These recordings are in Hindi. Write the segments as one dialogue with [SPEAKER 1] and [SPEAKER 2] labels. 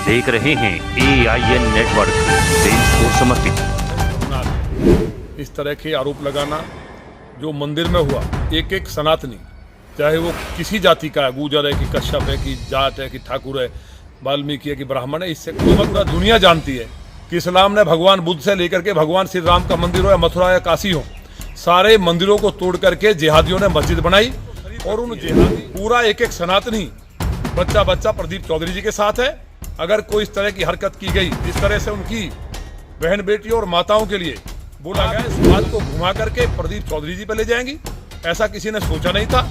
[SPEAKER 1] देख रहे हैं AIN नेटवर्क, देश को समर्पित।
[SPEAKER 2] इस तरह के आरोप लगाना जो मंदिर में हुआ, एक एक सनातनी, चाहे वो किसी जाति का है, गुर्जर है कि कश्यप है कि जाट है कि ठाकुर है, वाल्मीकि है कि ब्राह्मण है, इससे कोई पूरा दुनिया जानती है कि इस्लाम ने भगवान बुद्ध से लेकर के भगवान श्री राम का मंदिर हो या मथुरा या काशी हो, सारे मंदिरों को तोड़ करके जिहादियों ने मस्जिद बनाई। और उन जिहादी पूरा एक एक सनातनी बच्चा बच्चा प्रदीप चौधरी जी के साथ है। अगर कोई इस तरह की हरकत की गई, जिस तरह से उनकी बहन बेटियों और माताओं के लिए बोला गया, इस बात को घुमा करके प्रदीप चौधरी जी पे ले जाएंगी, ऐसा किसी ने सोचा नहीं था।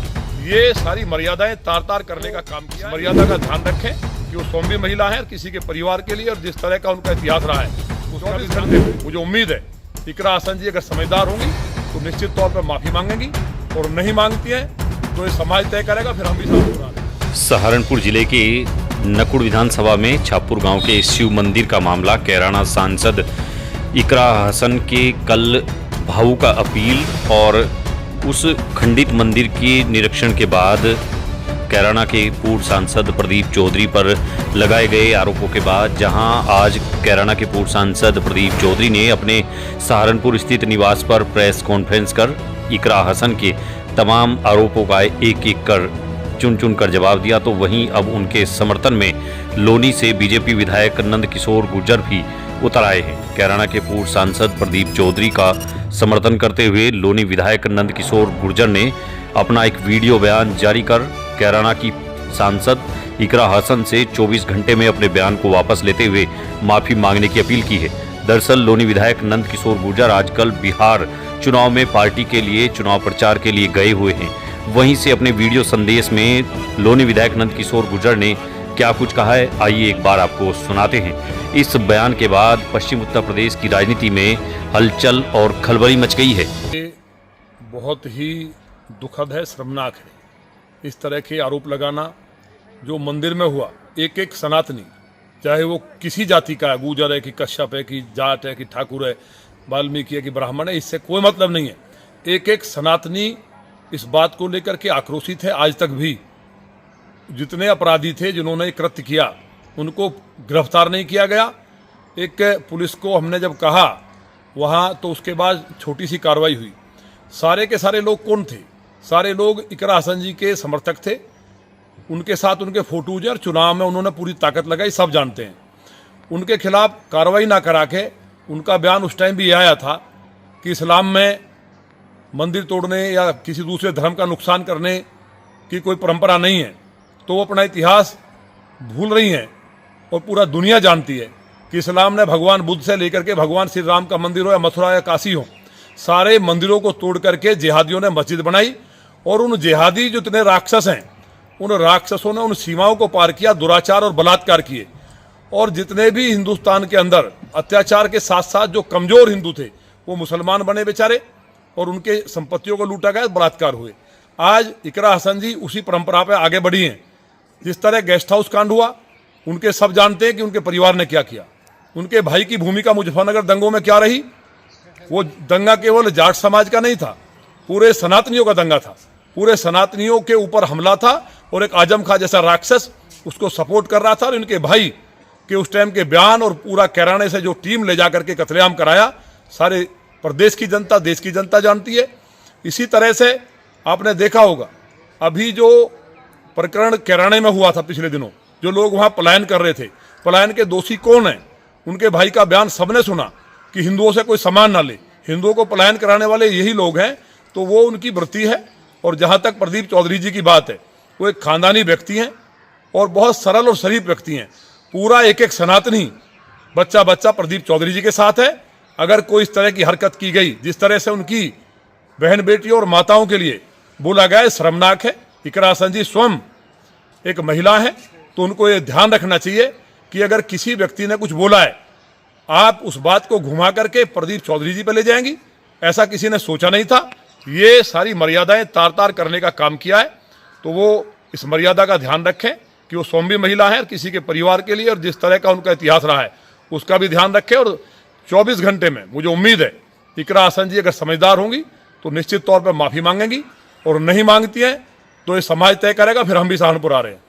[SPEAKER 2] ये सारी मर्यादाएं तार तार करने का काम किया। मर्यादा का ध्यान रखें कि वो सौम्य महिला है और किसी के परिवार के लिए और जिस तरह का उनका इतिहास रहा है उसका भी ध्यान दें। मुझे उम्मीद है इकरा हसन जी अगर समझदार होंगी तो निश्चित तौर पर माफी मांगेंगी, और नहीं मांगती हैं तो ये समाज तय करेगा, फिर हम भी साथ हो रहे हैं।
[SPEAKER 1] सहारनपुर जिले के नकुड़ विधानसभा में छापुर गांव के शिव मंदिर का मामला कैराना सांसद इकरा हसन के कल भावुक अपील और उस खंडित मंदिर के निरीक्षण के बाद कैराना के पूर्व सांसद प्रदीप चौधरी पर लगाए गए आरोपों के बाद, जहां आज कैराना के पूर्व सांसद प्रदीप चौधरी ने अपने सहारनपुर स्थित निवास पर प्रेस कॉन्फ्रेंस कर इकरा हसन के तमाम आरोपों का एक एक कर चुन चुन कर जवाब दिया, तो वहीं अब उनके समर्थन में लोनी से बीजेपी विधायक नंद किशोर गुर्जर भी उतर आए हैं। कैराना के पूर्व सांसद प्रदीप चौधरी का समर्थन करते हुए लोनी विधायक नंद किशोर गुर्जर ने अपना एक वीडियो बयान जारी कर कैराना की सांसद इकरा हसन से 24 घंटे में अपने बयान को वापस लेते हुए माफी मांगने की अपील की है। दरअसल लोनी विधायक नंद किशोर गुर्जर आजकल बिहार चुनाव में पार्टी के लिए चुनाव प्रचार के लिए गए हुए हैं। वहीं से अपने वीडियो संदेश में लोनी विधायक नंद किशोर गुर्जर ने क्या कुछ कहा है, आइए एक बार आपको सुनाते हैं। इस बयान के बाद पश्चिम उत्तर प्रदेश की राजनीति में हलचल और खलबली मच गई है।
[SPEAKER 2] ये बहुत ही दुखद है, शर्मनाक है इस तरह के आरोप लगाना जो मंदिर में हुआ। एक एक सनातनी, चाहे वो किसी जाति का है, गुर्जर है कि कश्यप है कि जाट है कि ठाकुर है, वाल्मीकि है कि ब्राह्मण है, इससे कोई मतलब नहीं है। एक एक सनातनी इस बात को लेकर के आक्रोशित है। आज तक भी जितने अपराधी थे जिन्होंने कृत्य किया उनको गिरफ्तार नहीं किया गया। एक पुलिस को हमने जब कहा वहाँ, तो उसके बाद छोटी सी कार्रवाई हुई। सारे के सारे लोग कौन थे? सारे लोग इकरा हसन जी के समर्थक थे, उनके साथ उनके फोटोज और चुनाव में उन्होंने पूरी ताकत लगाई, सब जानते हैं। उनके खिलाफ कार्रवाई ना करा के उनका बयान उस टाइम भी आया था कि इस्लाम में मंदिर तोड़ने या किसी दूसरे धर्म का नुकसान करने की कोई परंपरा नहीं है, तो वो अपना इतिहास भूल रही हैं। और पूरा दुनिया जानती है कि इस्लाम ने भगवान बुद्ध से लेकर के भगवान श्री राम का मंदिर हो या मथुरा या काशी हो, सारे मंदिरों को तोड़ करके जिहादियों ने मस्जिद बनाई। और उन जिहादी जितने राक्षस हैं, उन राक्षसों ने उन सीमाओं को पार किया, दुराचार और बलात्कार किए। और जितने भी हिंदुस्तान के अंदर अत्याचार के साथ साथ जो कमजोर हिंदू थे वो मुसलमान बने बेचारे, और उनके संपत्तियों को लूटा गया, बलात्कार हुए। आज इकरा हसन जी उसी परंपरा पे आगे बढ़ी हैं। जिस तरह गेस्ट हाउस कांड हुआ, उनके सब जानते हैं कि उनके परिवार ने क्या किया। उनके भाई की भूमिका मुजफ्फरनगर दंगों में क्या रही? वो दंगा केवल जाट समाज का नहीं था, पूरे सनातनियों का दंगा था। पूरे सनातनियों के ऊपर हमला था और एक आजम खां जैसा राक्षस उसको सपोर्ट कर रहा था। और इनके भाई के उस टाइम के बयान और पूरा कैराने से जो टीम ले जाकर के कत्लेआम कराया, सारे प्रदेश की जनता, देश की जनता जानती है। इसी तरह से आपने देखा होगा अभी जो प्रकरण कैराने में हुआ था पिछले दिनों, जो लोग वहाँ पलायन कर रहे थे, पलायन के दोषी कौन हैं? उनके भाई का बयान सबने सुना कि हिंदुओं से कोई सामान ना ले, हिंदुओं को पलायन कराने वाले यही लोग हैं। तो वो उनकी वृत्ति है। और जहाँ तक प्रदीप चौधरी जी की बात है, वो एक खानदानी व्यक्ति हैं और बहुत सरल और शरीफ व्यक्ति हैं। पूरा एक एक सनातनी बच्चा बच्चा प्रदीप चौधरी जी के साथ है। अगर कोई इस तरह की हरकत की गई, जिस तरह से उनकी बहन बेटियों और माताओं के लिए बोला गया, शर्मनाक है। इकरा हसन जी स्वयं एक महिला है, तो उनको ये ध्यान रखना चाहिए कि अगर किसी व्यक्ति ने कुछ बोला है, आप उस बात को घुमा करके प्रदीप चौधरी जी पे ले जाएंगी, ऐसा किसी ने सोचा नहीं था। ये सारी मर्यादाएं तार तार करने का काम किया है, तो वो इस मर्यादा का ध्यान रखें कि वो सौम्य महिला है और किसी के परिवार के लिए और जिस तरह का उनका इतिहास रहा है उसका भी ध्यान रखें। और 24 घंटे में मुझे उम्मीद है इकरा हसन जी अगर समझदार होंगी तो निश्चित तौर पर माफी मांगेंगी, और नहीं मांगती हैं तो ये समाज तय करेगा, फिर हम भी सहारनपुर आ रहे हैं।